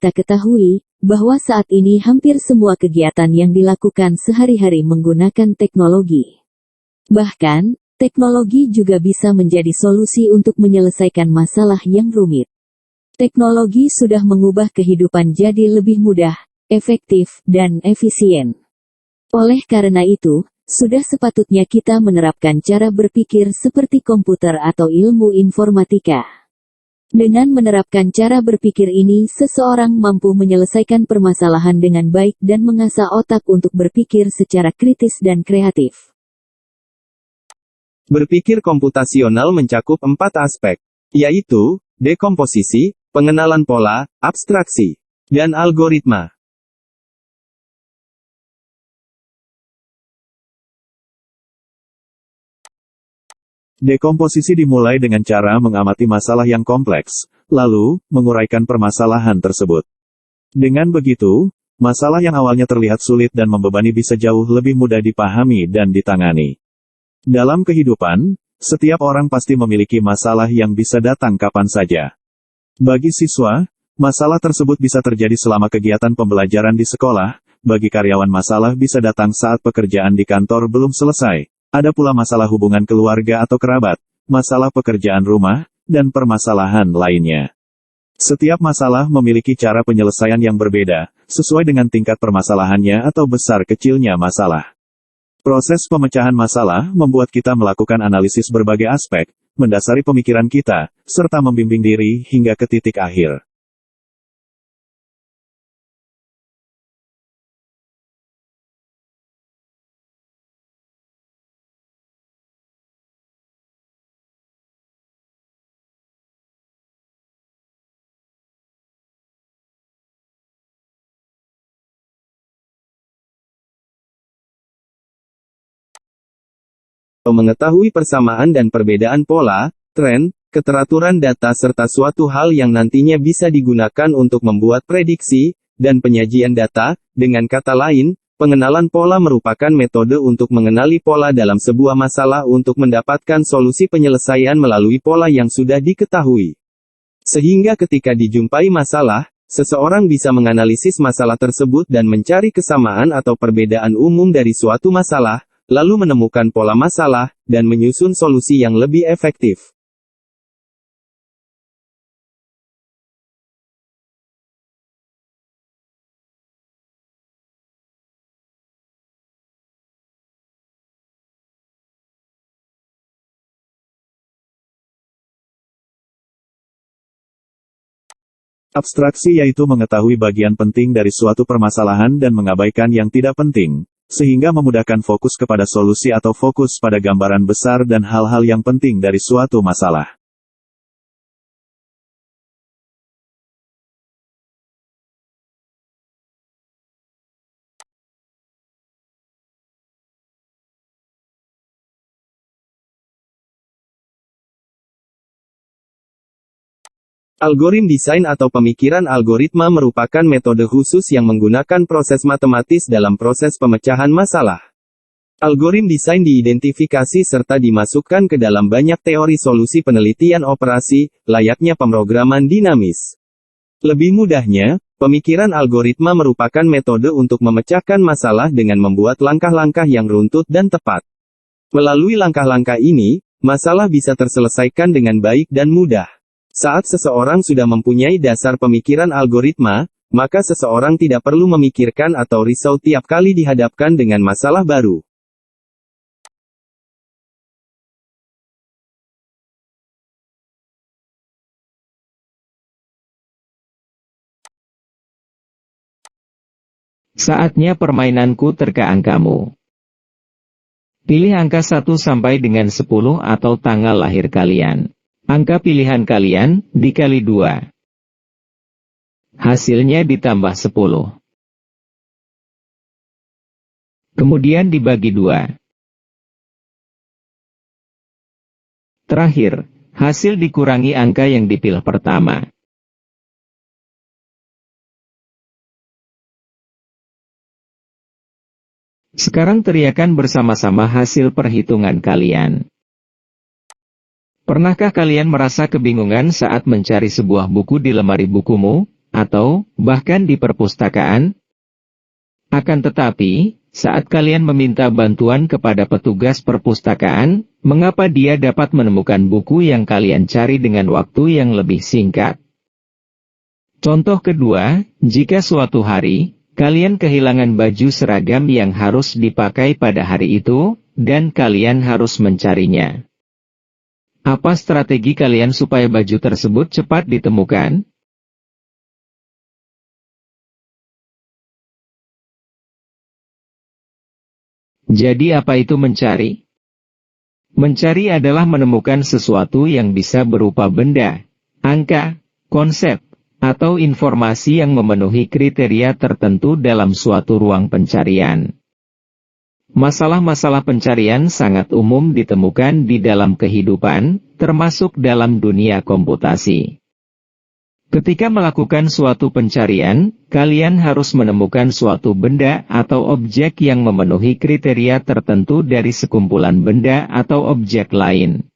kita ketahui bahwa saat ini hampir semua kegiatan yang dilakukan sehari-hari menggunakan teknologi. Bahkan, teknologi juga bisa menjadi solusi untuk menyelesaikan masalah yang rumit. Teknologi sudah mengubah kehidupan jadi lebih mudah, efektif, dan efisien. Oleh karena itu, sudah sepatutnya kita menerapkan cara berpikir seperti komputer atau ilmu informatika. Dengan menerapkan cara berpikir ini, seseorang mampu menyelesaikan permasalahan dengan baik dan mengasah otak untuk berpikir secara kritis dan kreatif. Berpikir komputasional mencakup 4 aspek, yaitu dekomposisi, pengenalan pola, abstraksi, dan algoritma. Dekomposisi dimulai dengan cara mengamati masalah yang kompleks, lalu menguraikan permasalahan tersebut. Dengan begitu, masalah yang awalnya terlihat sulit dan membebani bisa jauh lebih mudah dipahami dan ditangani. Dalam kehidupan, setiap orang pasti memiliki masalah yang bisa datang kapan saja. Bagi siswa, masalah tersebut bisa terjadi selama kegiatan pembelajaran di sekolah. Bagi karyawan, masalah bisa datang saat pekerjaan di kantor belum selesai. Ada pula masalah hubungan keluarga atau kerabat, masalah pekerjaan rumah, dan permasalahan lainnya. Setiap masalah memiliki cara penyelesaian yang berbeda, sesuai dengan tingkat permasalahannya atau besar kecilnya masalah. Proses pemecahan masalah membuat kita melakukan analisis berbagai aspek, mendasari pemikiran kita, serta membimbing diri hingga ke titik akhir. Mengetahui persamaan dan perbedaan pola, tren, keteraturan data serta suatu hal yang nantinya bisa digunakan untuk membuat prediksi, dan penyajian data. Dengan kata lain, pengenalan pola merupakan metode untuk mengenali pola dalam sebuah masalah untuk mendapatkan solusi penyelesaian melalui pola yang sudah diketahui. Sehingga ketika dijumpai masalah, seseorang bisa menganalisis masalah tersebut dan mencari kesamaan atau perbedaan umum dari suatu masalah, lalu menemukan pola masalah, dan menyusun solusi yang lebih efektif. Abstraksi yaitu mengetahui bagian penting dari suatu permasalahan dan mengabaikan yang tidak penting, sehingga memudahkan fokus kepada solusi atau fokus pada gambaran besar dan hal-hal yang penting dari suatu masalah. Algoritma desain atau pemikiran algoritma merupakan metode khusus yang menggunakan proses matematis dalam proses pemecahan masalah. Algoritma desain diidentifikasi serta dimasukkan ke dalam banyak teori solusi penelitian operasi, layaknya pemrograman dinamis. Lebih mudahnya, pemikiran algoritma merupakan metode untuk memecahkan masalah dengan membuat langkah-langkah yang runtut dan tepat. Melalui langkah-langkah ini, masalah bisa terselesaikan dengan baik dan mudah. Saat seseorang sudah mempunyai dasar pemikiran algoritma, maka seseorang tidak perlu memikirkan atau risau tiap kali dihadapkan dengan masalah baru. Saatnya permainanku terka-angkamu. Pilih angka 1 sampai dengan 10 atau tanggal lahir kalian. Angka pilihan kalian, dikali 2. Hasilnya ditambah 10. Kemudian dibagi 2. Terakhir, hasil dikurangi angka yang dipilih pertama. Sekarang teriakan bersama-sama hasil perhitungan kalian. Pernahkah kalian merasa kebingungan saat mencari sebuah buku di lemari bukumu? atau bahkan di perpustakaan. Akan tetapi, saat kalian meminta bantuan kepada petugas perpustakaan, mengapa dia dapat menemukan buku yang kalian cari dengan waktu yang lebih singkat? Contoh kedua, jika suatu hari, kalian kehilangan baju seragam yang harus dipakai pada hari itu, dan kalian harus mencarinya. Apa strategi kalian supaya baju tersebut cepat ditemukan? Jadi apa itu mencari? Mencari adalah menemukan sesuatu yang bisa berupa benda, angka, konsep, atau informasi yang memenuhi kriteria tertentu dalam suatu ruang pencarian. Masalah-masalah pencarian sangat umum ditemukan di dalam kehidupan, termasuk dalam dunia komputasi. Ketika melakukan suatu pencarian, kalian harus menemukan suatu benda atau objek yang memenuhi kriteria tertentu dari sekumpulan benda atau objek lain.